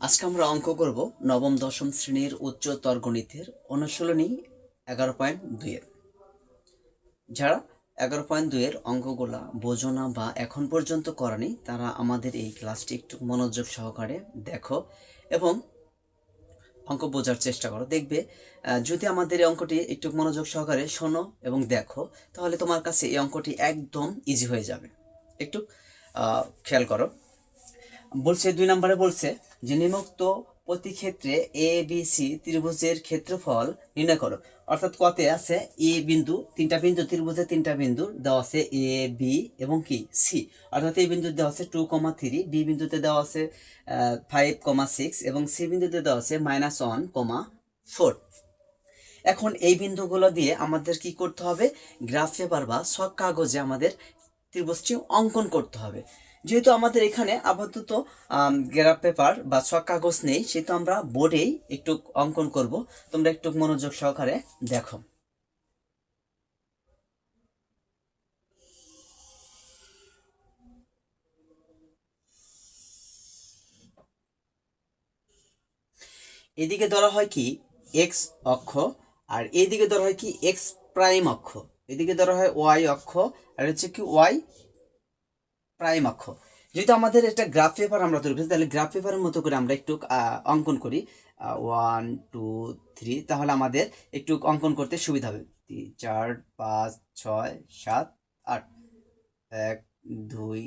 আজকে আমরা অঙ্ক করব নবম দশম শ্রেণীর উচ্চতর গণিতের অনুশীলনী 11.2 যারা 11.2 অঙ্কগুলা বোঝো না বা এখন পর্যন্ত করেনি তারা আমাদের এই ক্লাসটি একটু মনোযোগ সহকারে দেখো এবং অঙ্ক বোঝার চেষ্টা করো। দেখবে যদি আমাদের এই অঙ্কটি একটু মনোযোগ সহকারে শোনো এবং দেখো তাহলে তোমার কাছে এই অঙ্কটি একদম ইজি হয়ে যাবে। একটু খেয়াল করো। বলছে 2 নম্বরে বলছে যে নিম্নোক্ত প্রতি ক্ষেত্রে এ বি সি ত্রিভুজের ক্ষেত্রফল নির্ণয় করো। অর্থাৎ কতে আছে এ বিন্দু, তিনটা বিন্দু, ত্রিভুজের তিনটা বিন্দু দেওয়া আছে এ বি এবং কি সি। অর্থাৎ এই বিন্দুতে দেওয়া আছে 2,3, বি বিন্দুতে দেওয়া আছে 5,6 এবং সি বিন্দুতে দেওয়া আছে -1,4। এখন এই বিন্দুগুলো দিয়ে আমাদের কি করতে হবে? গ্রাফ পেপার বা ছক কাগজে আমাদের ত্রিভুজটি অঙ্কন করতে হবে। যেহেতু আমাদের এখানে আপাতত গ্রাফ পেপার বা ছক কাগজ নেই, সেহেতু আমরা বোর্ডেই একটু অঙ্কন করব। তোমরা একটু মনোযোগ সহকারে দেখো। এদিকে ধরা হয় কি এক্স অক্ষ, আর এদিকে ধরা হয় কি এক্স প্রাইম অক্ষ। এদিকে ধরা হয় ওয়াই অক্ষ, আর হচ্ছে কি ওয়াই প্রাইম অক্ষ। যেহেতু আমাদের একটা গ্রাফ পেপার আমরা তৈরি করছি, তাহলে গ্রাফ পেপারের মতো করে আমরা একটু অঙ্কন করি 1 2 3, তাহলে আমাদের একটু অঙ্কন করতে সুবিধা হবে। 4 5 6 7 8, 1 2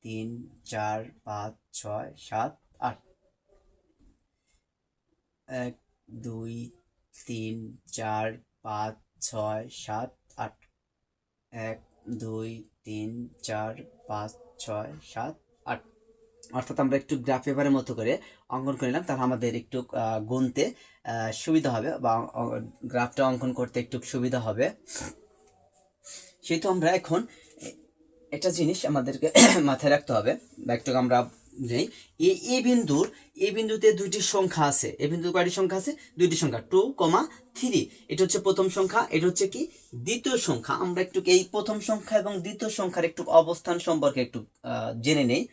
3 4 5 6 7 8, 1 2 3 4 5 6 7 8, 1 2 3 4 5 6 7 8। অর্থাৎ আমরা একটু গ্রাফ পেপারের মতো করে অঙ্কন করে নিলাম, তাহলে আমাদের একটু গুনতে সুবিধা হবে বা গ্রাফটা অঙ্কন করতে একটু সুবিধা হবে। সেহেতু আমরা এখন একটা জিনিস আমাদেরকে মাথায় রাখতে হবে বা একটু আমরা নেই এই বিন্দুতে দুইটি সংখ্যা আছে। এই বিন্দু কয়টি সংখ্যা আছে? দুইটি সংখ্যা 2,3। এটা হচ্ছে প্রথম সংখ্যা, এটা হচ্ছে কি দ্বিতীয় সংখ্যা। আমরা একটু এই প্রথম সংখ্যা এবং দ্বিতীয় সংখ্যার একটু অবস্থান সম্পর্কে একটু জেনে নেই।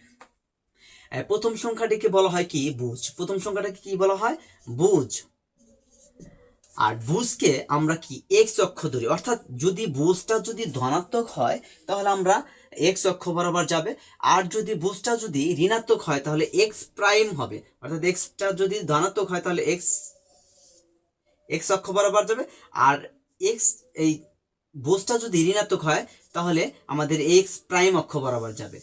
প্রথম সংখ্যাটিকে বলা হয় কি বুঝ। প্রথম সংখ্যাটাকে কি বলা হয়? বুঝ। আর বুঝকে আমরা কি এক্স অক্ষ ধরি। অর্থাৎ যদি বুঝটা যদি ধনাত্মক হয় তাহলে আমরা এক্স অক্ষ বরাবর যাবে, আর যদি বুঝটা যদি ঋণাত্মক হয় তাহলে এক্স প্রাইম হবে। অর্থাৎ এক্সটা যদি ধনাত্মক হয় তাহলে এক্স এক্স অক্ষ বরাবর যাবে, আর এক্স এই বুঝটা যদি ঋণাত্মক হয় তাহলে আমাদের এক্স প্রাইম অক্ষ বরাবর যাবে।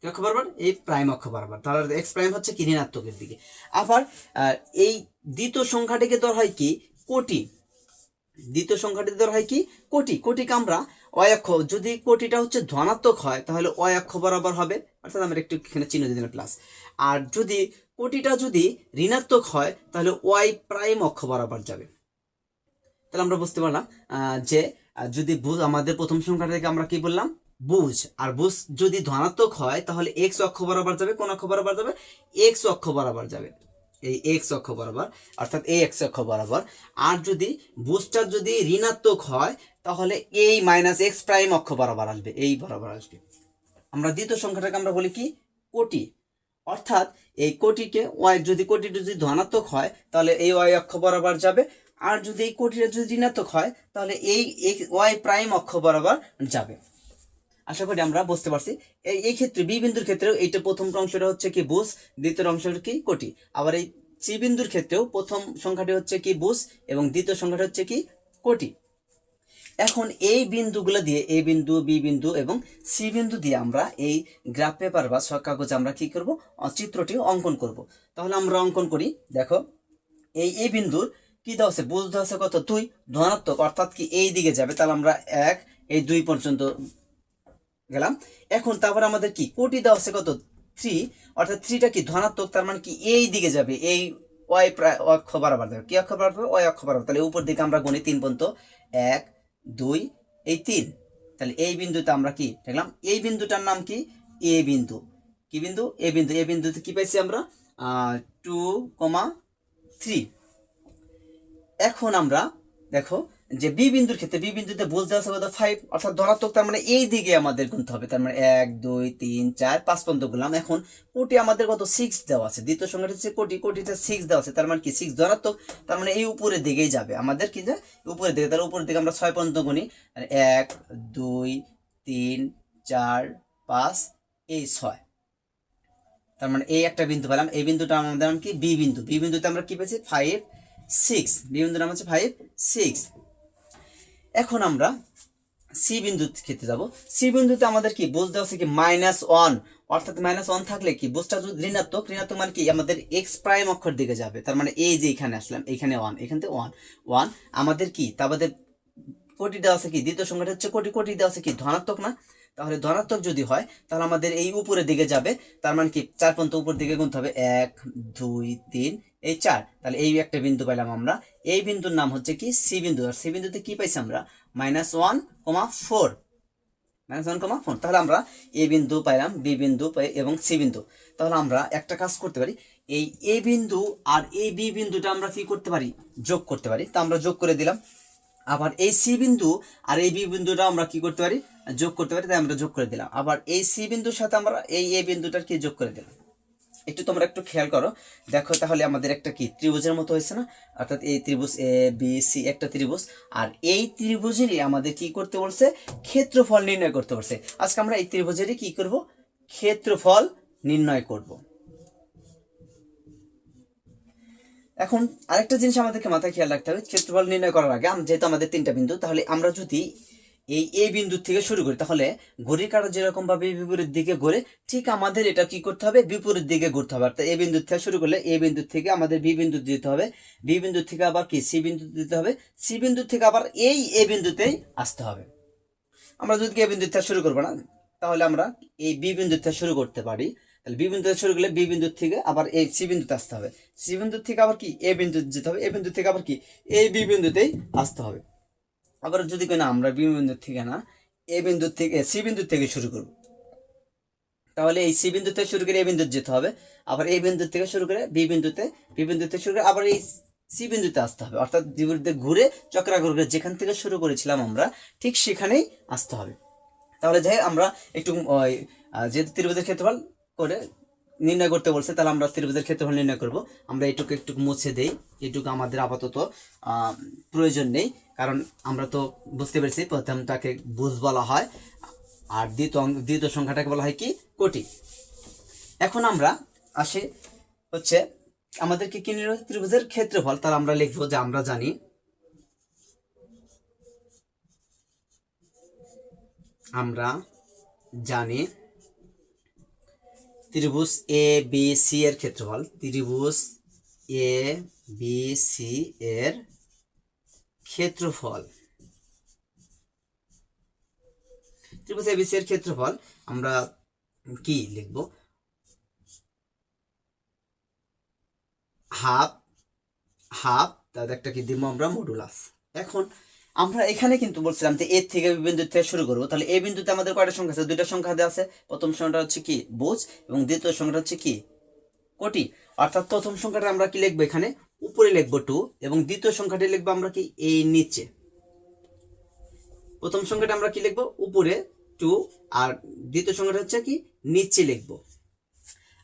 অক্ষ বরাবর এই প্রাইম অক্ষ বরাবর, তাহলে এক্স প্রাইম হচ্ছে কি ঋণাত্মকের দিকে। আবার এই দ্বিতীয় সংখ্যাটিকে ধরা হয় কি কোটি। দ্বিতীয় সংখ্যাটি ধরা হয় কি কোটি। কোটিকে আমরা ওয়াই অক্ষ, যদি কোটিটা হচ্ছে ধনাত্মক হয় তাহলে ওয়াই অক্ষ বরাবর হবে। অর্থাৎ আমরা একটু এখানে চিহ্ন দিয়ে দিলাম প্লাস। আর যদি কোটিটা যদি ঋণাত্মক হয় তাহলে ওয়াই প্রাইম অক্ষ বরাবর যাবে। তাহলে আমরা বুঝতে পারলাম যে যদি বুঝ আমাদের প্রথম সংখ্যাটাকে আমরা কি বললাম বুঝ, আর বুঝ যদি ধনাত্মক হয় তাহলে এক্স অক্ষ বরাবর যাবে। কোন অক্ষ বরাবর যাবে? এক্স অক্ষ বরাবর যাবে, এই এক্স অক্ষ বরাবর, অর্থাৎ এই এক্স অক্ষ বরাবর। আর যদি বুঝটা যদি ঋণাত্মক হয় তাহলে এই মাইনাস এক্স প্রাইম অক্ষ বরাবর আসবে, এই বরাবর আসবে। আমরা দ্বিতীয় সংখ্যাটাকে আমরা বলি কি কোটি। অর্থাৎ এই কোটিকে ওয়াই, যদি কোটিটা যদি ধনাত্মক হয় তাহলে এই ওয়াই অক্ষ বরাবর যাবে, আর যদি এই কোটিটা যদি ঋণাত্মক হয় তাহলে এই ওয়াই প্রাইম অক্ষ বরাবর যাবে। আশা করি আমরা বুঝতে পারছি। এই ক্ষেত্রে বি বিন্দুর ক্ষেত্রেও এইটা প্রথম অংশটা হচ্ছে কি বুঝ, দ্বিতীয় অংশটা কি কোটি। আবার এই সি বিন্দুর ক্ষেত্রেও প্রথম সংখ্যাটি হচ্ছে কি বুঝ এবং দ্বিতীয় সংখ্যাটা হচ্ছে কি কোটি। এখন এই বিন্দুগুলো দিয়ে এ বিন্দু, বি বিন্দু এবং সি বিন্দু দিয়ে আমরা এই গ্রাফ পেপার বা ছক কাগজে আমরা কি করব? চিত্রটি অঙ্কন করব। তাহলে আমরা অঙ্কন করি। দেখো এই বিন্দুর কি দেওয়া আছে? বুঝ দেওয়া আছে কত? 2, ধনাত্মক, অর্থাৎ কি এই দিকে যাবে। তাহলে আমরা 1 এই 2 পর্যন্ত গেলাম। এখন তারপর আমাদের কি কোটি দেওয়া আছে কত? 3, অর্থাৎ 3টা কি ধনাত্মক, তার মানে কি এই দিকে যাবে, এই ওয়াই অক্ষ বরাবর যাবে। কি অক্ষ বরাবর? ওয়াই অক্ষ বরাবর। তাহলে উপর দিকে আমরা গুনি 3 পর্যন্ত, 1 2 এই 3। তাহলে এই বিন্দুতে আমরা কি দেখলাম? এই বিন্দুটার নাম কি এ বিন্দু। কি বিন্দু? এ বিন্দু। এ বিন্দুতে কি পাইছি আমরা 2,3। এখন আমরা দেখো যে বি বিন্দুর ক্ষেত্রে বি বিন্দুতে বুঝ দেওয়া আছে কত 5, অর্থাৎ ধনাত্মক, তার মানে এই দিকে আমাদের গুনতে হবে। তার মানে 1 2 3 4 5 পর্যন্ত গুনলাম। এখন কোটি আমাদের কত 6 দেওয়া আছে, দ্বিতীয় সংখ্যাটা হচ্ছে কোটি, কোটিতে 6 দেওয়া আছে, তার মানে কি 6 ধনাত্মক, তার মানে এই উপরের দিকেই যাবে আমাদের, কি যে উপরের দিকে। তাহলে উপরের দিকে আমরা 6 পর্যন্ত গুনি, 1 2 3 4 5 এই 6, তার মানে এই একটা বিন্দু পেলাম। এই বিন্দুটা আমাদের নাম কি বি বিন্দু। বি বিন্দুতে আমরা কি পেয়েছি 5 6, বি বিন্দুর নাম হচ্ছে 5 6। এখন আমরা সি বিন্দুর ক্ষেত্রে যাব। সি বিন্দুতে আমাদের কি বুঝতে হচ্ছে কি -1, অর্থাৎ -1 থাকলে কি বুঝটা যদি ঋণাত্মক, ঋণাত্মক মানে কি আমাদের এক্স প্রাইম অক্ষর দিকে যাবে। তার মানে এই যে এখানে আসলাম, এখানে 1, এখান থেকে 1 1 আমাদের কি, তা আমাদের কোটি দেওয়া আছে কি, দ্বিতীয় সংখ্যাটা হচ্ছে কোটি, কোটি দেওয়া আছে কি ধনাত্মক না, তাহলে ধনাত্মক যদি হয় তাহলে আমাদের এই উপরের দিকে যাবে। তার মানে কি 4 পর্যন্ত উপর দিকে গুনতে হবে, 1 2 3 এই 4, তাহলে এই একটা বিন্দু পাইলাম আমরা। এই বিন্দুর নাম হচ্ছে কি সি বিন্দু। আর সি বিন্দুতে কি পাইছি আমরা -1, 4, -1, 4। তাহলে আমরা এ বিন্দু পাইলাম, বি বিন্দু এবং সি বিন্দু। তাহলে আমরা একটা কাজ করতে পারি, এই এ বিন্দু আর এই বি বিন্দুটা আমরা কি করতে পারি, যোগ করতে পারি। তা আমরা যোগ করে দিলাম। আবার এই সি বিন্দু আর এই বি বিন্দুটা আমরা কি করতে পারি, যোগ করতে পারি, তাই আমরা যোগ করে দিলাম। আবার এই সি বিন্দুর সাথে আমরা এই এ বিন্দুটার কি যোগ করে দিলাম। একটু তোমরা একটু খেয়াল করো, দেখো তাহলে আমাদের একটা কি ত্রিভুজের মতো হয়েছে না, অর্থাৎ এই ত্রিভুজ এ বি সি একটা ত্রিভুজ, আর এই ত্রিভুজেরই আমাদের কি করতে বলছে, ক্ষেত্রফল নির্ণয় করতে বলছে। আজকে আমরা এই ত্রিভুজেরই কি করব, ক্ষেত্রফল নির্ণয় করব। এখন আরেকটা জিনিস আমাদেরকে মাথায় খেয়াল রাখতে হবে, ক্ষেত্রফল নির্ণয় করার আগে যেহেতু আমাদের 3টা বিন্দু, তাহলে আমরা যদি এই এ বিন্দু থেকে শুরু করি, তাহলে ঘড়ির কাঁটা যেরকম ভাবে বিপরীত দিকে ঘোরে, ঠিক আমাদের এটা কি করতে হবে, বিপরীত দিকে ঘুরতে হবে। অর্থাৎ এ বিন্দু থেকে শুরু করলে এ বিন্দু থেকে আমাদের বি বিন্দু দিতে হবে, বি বিন্দু থেকে আবার কি সি বিন্দু দিতে হবে, সি বিন্দু থেকে আবার এই এ বিন্দুতেই আসতে হবে। আমরা যদি এ বিন্দু থেকে শুরু করবো না, তাহলে আমরা এই বি বিন্দু থেকে শুরু করতে পারি। তাহলে বি বিন্দু থেকে শুরু করলে বি বিন্দু থেকে আবার এই সি বিন্দুতে আসতে হবে, সি বিন্দু থেকে আবার কি এ বিন্দু যেতে হবে, এ বিন্দু থেকে আবার কি এই বি বিন্দুতেই আসতে হবে। আবার যদি না আমরা বি বিন্দু থেকে না এ বিন্দু থেকে সি বিন্দু থেকে শুরু করব, তাহলে এই সি বিন্দু থেকে শুরু করে এ বিন্দুতে যেতে হবে, আবার এই বিন্দু থেকে শুরু করে বি বিন্দুতে, বি বিন্দু থেকে শুরু করে আবার এই সি বিন্দুতে আসতে হবে। অর্থাৎ বিপরীতে ঘুরে চক্রাকার করে যেখান থেকে শুরু করেছিলাম আমরা ঠিক সেখানেই আসতে হবে। তাহলে যাই আমরা একটু যেহেতু ত্রিভুজের ক্ষেত্রফল করে নির্ণয় করতে বলছে, তাহলে আমরা ত্রিভুজের ক্ষেত্রফল নির্ণয় করব। আমরা এটুকু একটু মুছে দেই, এটুকু আমাদের আপাতত প্রয়োজন নেই, কারণ আমরা তো বুঝতে পেরেছি প্রথমটাকে বুঝ বলা হয় আর দ্বিতীয় সংখ্যাটাকে বলা হয় কি কোটি। এখন আমরা আসি হচ্ছে আমাদেরকে কি নির্ণয়, ত্রিভুজের ক্ষেত্রফল। তাহলে আমরা লিখবো যে আমরা জানি ত্রিভুজ এ বি সি এর ক্ষেত্রফল, ত্রিভুজ এ বি সি এর ক্ষেত্রফল, ত্রিভুজ এ বি সি এর ক্ষেত্রফল আমরা কি লিখব, হাফ তাদের একটা কি দিব আমরা মডুলাস। এখন আমরা এখানে কিন্তু বলছিলাম যে এ থেকে বি বিন্দু থেকে শুরু করবো, তাহলে এ বিন্দুতে আমাদের কয়টা সংখ্যা আছে, 2টা সংখ্যা দেওয়া আছে। প্রথম সংখ্যাটা হচ্ছে কি বুঝ এবং দ্বিতীয় সংখ্যাটা হচ্ছে কি কোটি। অর্থাৎ প্রথম সংখ্যাটা আমরা কি লিখবো, এখানে উপরে লিখবো 2 এবং দ্বিতীয় সংখ্যাটি লিখবো আমরা কি এই নিচে। প্রথম সংখ্যাটা আমরা কি লিখবো উপরে 2 আর দ্বিতীয় সংখ্যাটা হচ্ছে কি নিচে লিখবো।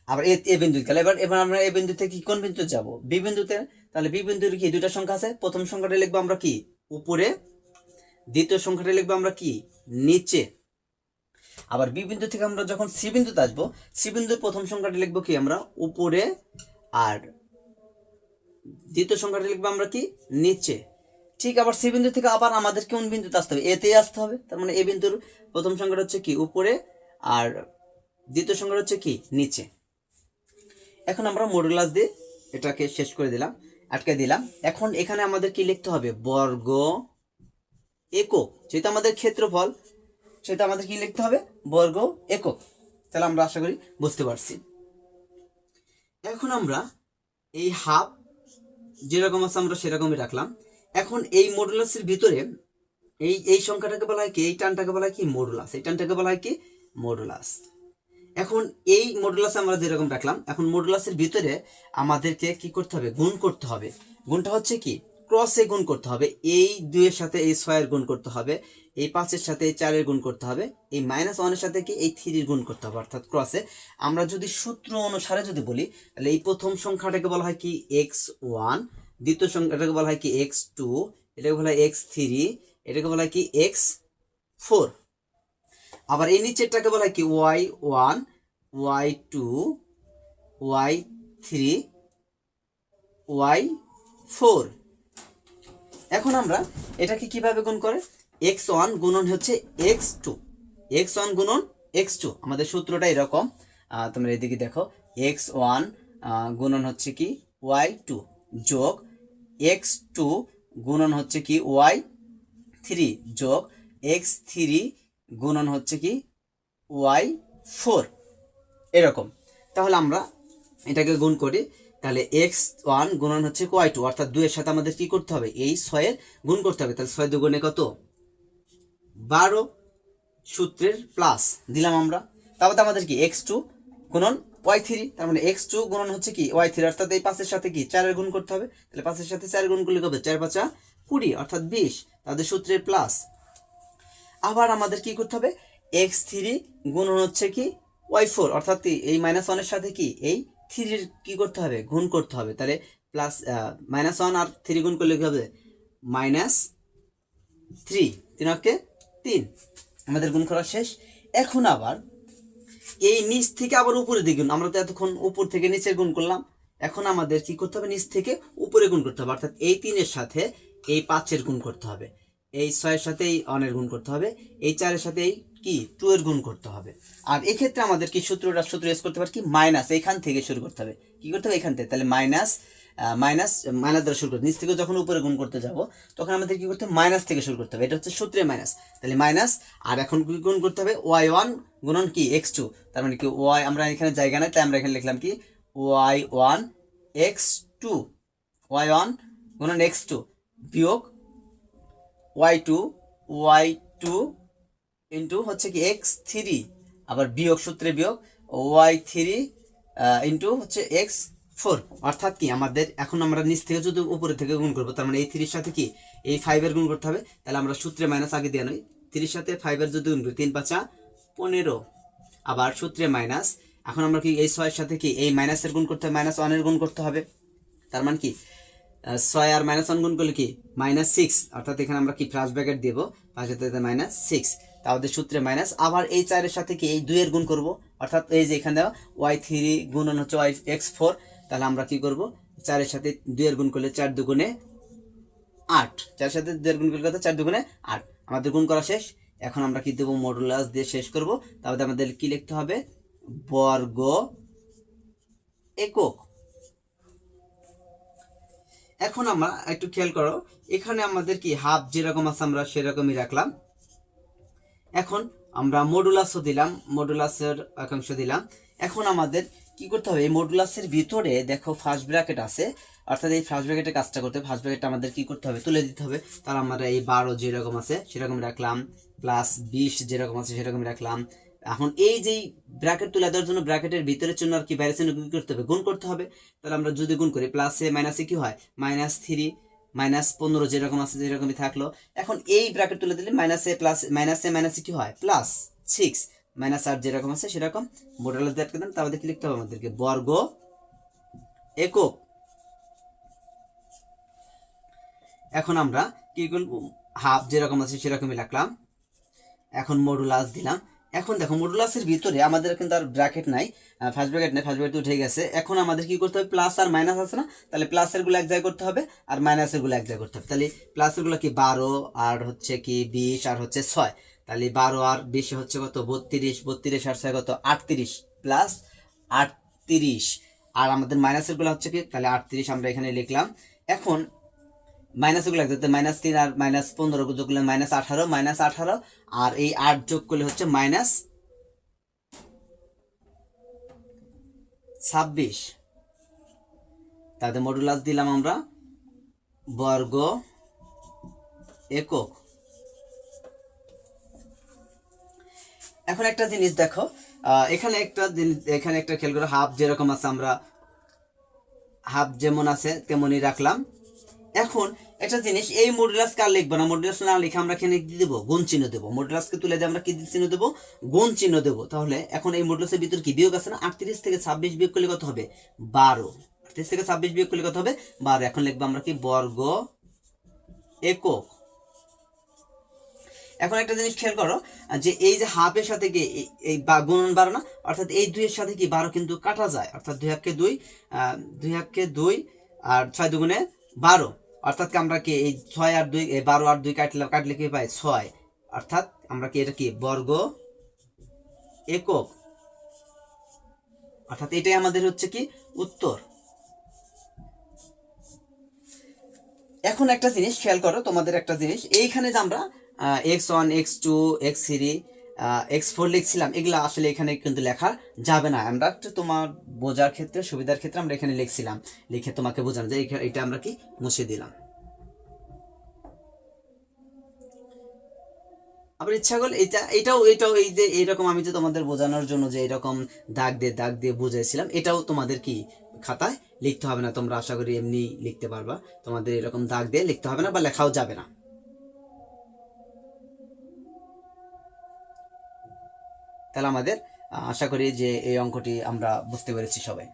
আবার এ বিন্দু, তাহলে এবার আমরা এ বিন্দু থেকে কোন বিন্দুতে যাব, বি বিন্দুতে। তাহলে বি বিন্দুর কি 2টা সংখ্যা আছে, প্রথম সংখ্যাটা লিখবো আমরা কি উপরে, দ্বিতীয় সংখ্যাটা লিখবো আমরা কি নিচে। আবার বি বিন্দু থেকে আমরা যখন সি বিন্দুতে আসবো, সি বিন্দুর প্রথম সংখ্যাটা লিখবো কি আমরা উপরে আর দ্বিতীয় সংখ্যাটা লিখবো আমরা কি নিচে। ঠিক আবার সি বিন্দু থেকে আবার আমাদের কোন বিন্দুতে আসতে হবে, এতে আসতে হবে। তার মানে এ বিন্দুর প্রথম সংখ্যাটা হচ্ছে কি উপরে আর দ্বিতীয় সংখ্যাটা হচ্ছে কি নিচে। এখন আমরা মডুলাস দিয়ে এটাকে শেষ করে দিলাম, আটকে দিলাম। এখন এখানে আমাদের কি লিখতে হবে, বর্গ একক, যেহেতু আমাদের ক্ষেত্রফল সেটা আমাদের কি লিখতে হবে বর্গ একক। তাহলে আমরা আশা করি বুঝতে পারছি। এখন আমরা এই হাফ যেরকম আছে আমরা সেরকমই রাখলাম। এখন এই মডুলাসের ভিতরে এই সংখ্যাটাকে বলা হয় কি, এই টানটাকে বলা হয় কি মডুলাস, এই টানটাকে বলা হয় কি মডুলাস। এখন এই মডুলাস আমরা যেরকম রাখলাম, এখন মডুলাসের ভিতরে আমাদেরকে কি করতে হবে, গুণ করতে হবে। গুণটা হচ্ছে কি ক্রসে গুণ করতে হবে, এই 2 এর সাথে এই 6 এর গুণ করতে হবে, এই 5 এর সাথে এই 4 এর গুণ করতে হবে, এই -1 এর সাথে কি এই 3 এর গুণ করতে হবে, অর্থাৎ ক্রসে। আমরা যদি সূত্র অনুসারে যদি বলি, তাহলে এই প্রথম সংখ্যাটাকে বলা হয় কি x1, দ্বিতীয় সংখ্যাটাকে বলা হয় কি x2, এটাকে বলা হয় x3, এটাকে বলা হয় কি x4। আবার এই নিচেরটাকে বলা হয় কি y1, y2, y3, y4। এখন আমরা এটাকে কিভাবে গুণ করে, x1 গুণন হচ্ছে x2, x1 গুণন x2, আমাদের সূত্রটা এরকম। তোমরা এদিকে দেখো, x1 গুণন হচ্ছে কি y2 যোগ x2 গুণন হচ্ছে কি y3 যোগ x3 গুণন হচ্ছে কি y4, এরকম। তাহলে আমরা এটাকে গুণ করি, তাহলে x1 গুণন হচ্ছে y2, অর্থাৎ 2 এর সাথে আমাদের কি করতে হবে, এই 6 এর গুণ করতে হবে। তাহলে 6 দুগুণে কত, 12, সূত্রের প্লাস দিলাম আমরা। তারপর আমাদের কি x2 গুণন y3, তার মানে x2 গুণন হচ্ছে কি y3, অর্থাৎ এই 5 এর সাথে কি 4 এর গুণ করতে হবে। তাহলে 5 এর সাথে 4 গুণ করলে হবে 4 5 20, অর্থাৎ 20, তাদের সূত্রের প্লাস। আবার আমাদের কি করতে হবে, x3 গুণন হচ্ছে কি y4, অর্থাৎ এই -1 এর সাথে কি এই 3 এর কি করতে হবে, গুণ করতে হবে। তাহলে প্লাস -1 আর 3 গুণ করলে কি হবে, -3, 3 আমাদের গুণ করা শেষ। এখন আবার এই নিচ থেকে আবার উপরে দিকে গুণ, আমরা তো এতক্ষণ উপর থেকে নিচে গুণ করলাম, এখন আমাদের কি করতে হবে, নিচ থেকে উপরে গুণ করতে হবে, অর্থাৎ এই 3 এর সাথে এই 5 এর গুণ করতে হবে, এই 6 এর সাথে এই 1 এর গুণ করতে হবে, এই 4 এর সাথে এই কি 2 এর গুণ করতে হবে। আর এক্ষেত্রে আমাদের কি সূত্র ইউজ করতে পারি কি, মাইনাস, এখান থেকে শুরু করতে হবে। কি করতে হবে, এখান থেকে, তাহলে মাইনাস দ্বারা শুরু করতে, নিচ থেকে যখন উপরে গুণ করতে যাব তখন আমাদের কি করতে হবে, মাইনাস থেকে শুরু করতে হবে, এটা হচ্ছে সূত্রে মাইনাস। তাহলে মাইনাস, আর এখন কি গুণ করতে হবে, y1 গুণন কি x2, তার মানে কি y, আমরা এখানে জায়গা নাই তাই আমরা এখানে লিখলাম কি y1 x2, y1 গুণন x2 বিয়োগ y2 ইন্টু হচ্ছে কি x3, আবার বিয়োগ, সূত্রে বিয়োগ y3 ইন্টু হচ্ছে x4, অর্থাৎ কি আমাদের এখন আমরা নিচ থেকে যদি উপরে থেকে গুণ করবো, তার মানে এই 3 এর সাথে কি এই 5 এর গুণ করতে হবে। তাহলে আমরা সূত্রে মাইনাস আগে দিয়ে নই, 3 এর সাথে 5 এর যদি গুণ করি 3 5 15, আবার সূত্রে মাইনাস। এখন আমরা কি এই 6 এর সাথে কি এই মাইনাস এর গুণ করতে হবে, -1 এর গুণ করতে হবে, তার মানে কি 6 আর -1 গুণ করলে কি -6, অর্থাৎ এখানে আমরা কি ফার্স্ট ব্র্যাকেট দেব, পাশে -6, তাহলে সূত্রে মাইনাস। আবার এই 4 এর সাথে কি এই 2 এর গুণ করব, অর্থাৎ এই যে এখানে দেওয়া y3 গুণন হচ্ছে x4, তাহলে আমরা কি করব, 4 এর সাথে 2 এর গুণ করলে 4 দুগুণে 8, 4 এর সাথে 2 এর গুণ করলে কত, 4 দুগুণে 8, আমাদের গুণ করা শেষ। এখন আমরা কি দেব, মডুলাস দিয়ে শেষ করব। তাহলে আমাদের কি লিখতে হবে, বর্গ একক। এখন আমরা একটু খেয়াল করো, এখানে আমাদের কি হাফ যেরকম আছে আমরা সেরকমই রাখলাম। এখন আমরা মডুলাসও দিলাম, মডুলাসের একাংশ দিলাম। এখন আমাদের কি করতে হবে, এই মডুলাসের ভিতরে দেখো ফার্স্ট ব্র্যাকেট আছে, অর্থাৎ এই ফার্স্ট ব্র্যাকেটের কাজটা করতে হবে, ফার্স্ট ব্র্যাকেটটা আমাদের কি করতে হবে, তুলে দিতে হবে। তার আমরা এই 12 যেরকম আছে সেরকম রাখলাম, প্লাস 20 যেরকম আছে সেরকম রাখলাম। এখন এই যে ব্র্যাকেট তুলে দেওয়ার জন্য ব্র্যাকেটের ভিতরের জন্য আর কি বাইরের জন্য কি করতে হবে, গুণ করতে হবে। তাহলে আমরা যদি গুণ করি, প্লাসে মাইনাসে কি হয়, -3 -15 যেরকম আছে যেরকমই থাকলো। এখন এই ব্র্যাকেট তুলে দিলে মাইনাসে প্লাস, মাইনাসে কি হয়, +6, -8 যেরকম আছে সেরকম মডুলাস দিয়ে আটকে দেন। তাহলে কি লিখতে হবে আমাদেরকে, বর্গ একক। এখন আমরা কি করব, হাফ যেরকম আছে সেরকমই রাখলাম, এখন মডুলাস দিলাম। এখন দেখো মডুলাসের ভিতরে আমাদের কিন্তু আর ব্র্যাকেট নাই, ফার্স্ট ব্র্যাকেট নেই, ফার্স্ট ব্র্যাকেট উঠে গেছে। এখন আমাদের কি করতে হবে, প্লাস আর মাইনাস আছে না, তাহলে প্লাসের গুলো এক জায়গায় করতে হবে আর মাইনাসের গুলো এক জায়গায় করতে হবে। তাহলে প্লাসের গুলো কি 12 আর হচ্ছে কি 20 আর হচ্ছে 6, তাহলে 12 আর 20 হচ্ছে কত, 32, 32 আর 6 কত 38, প্লাস 38, আর আমাদের মাইনাসের গুলো হচ্ছে কি, তাহলে 38 আমরা এখানে লিখলাম। এখন মাইনাস গুলো লাগছে, -3 আর -15 যোগ করলে -18, আর এই 8 যোগ করলে হচ্ছে -26, তাদের মডুলাস দিলাম আমরা বর্গ একক। এখন একটা জিনিস দেখো, এখানে একটা খেয়াল করো, হাফ যেরকম আছে আমরা হাফ যেমন আছে তেমনই রাখলাম। এখন একটা জিনিস, এই মডুলাস কার লিখবো না, মডুলাস না লিখে আমরা এখানে কি দেবো, গুণ চিহ্ন দেবো। মডুলাসকে তুলে দিয়ে আমরা কি চিহ্ন দেবো, গুণ চিহ্ন দেবো। তাহলে এখন এই মডুলাসের ভিতর কি বিয়োগ আছে না, 38 থেকে 26 বিয়োগ করলে কত হবে, 12। 38 থেকে 26 বিয়োগ করলে কত হবে, 12। এখন লিখবো আমরা কি, বর্গ একক। এখন একটা জিনিস খেয়াল করো, যে এই যে হাফের সাথে কি এই গুণন 12 না, অর্থাৎ এই 2 এর সাথে কি 12 কিন্তু কাটা যায়, অর্থাৎ 2 একে 2, 2 একে 2 আর 6 দুগুণে 12, অর্থাৎ আমরা কি এই 6 আর 2, 12 আর 2 কাটলে কি পাই, 6। অর্থাৎ আমরা কি এটা কি বর্গ একক, অর্থাৎ এটাই আমাদের হচ্ছে কি উত্তর। এখন একটা জিনিস খেয়াল করো, তোমাদের একটা জিনিস, এইখানে যে আমরা x1 x2 x3 x4 লিখছিলাম, এগুলা আসলে এখানে কিন্তু লেখা যাবে না। আমরা তোমার বোঝার ক্ষেত্রে, সুবিধার ক্ষেত্রে আমরা এখানে লিখছিলাম, লিখে তোমাকে বোঝানো যায়, এটা আমরা কি মুছে দিলাম। আবার ইচ্ছা করলে এটাও এই যে এইরকম আমি যে তোমাদের বোঝানোর জন্য যে এরকম দাগ দিয়ে বুঝাইছিলাম, এটাও তোমাদের কি খাতায় লিখতে হবে না, তোমরা আশা করি এমনি লিখতে পারবা। তোমাদের এরকম দাগ দিয়ে লিখতে হবে না বা লেখাও যাবে না। তাহলে আমাদের আশা করি যে এই অঙ্কটি আমরা বুঝতে পেরেছি সবাই।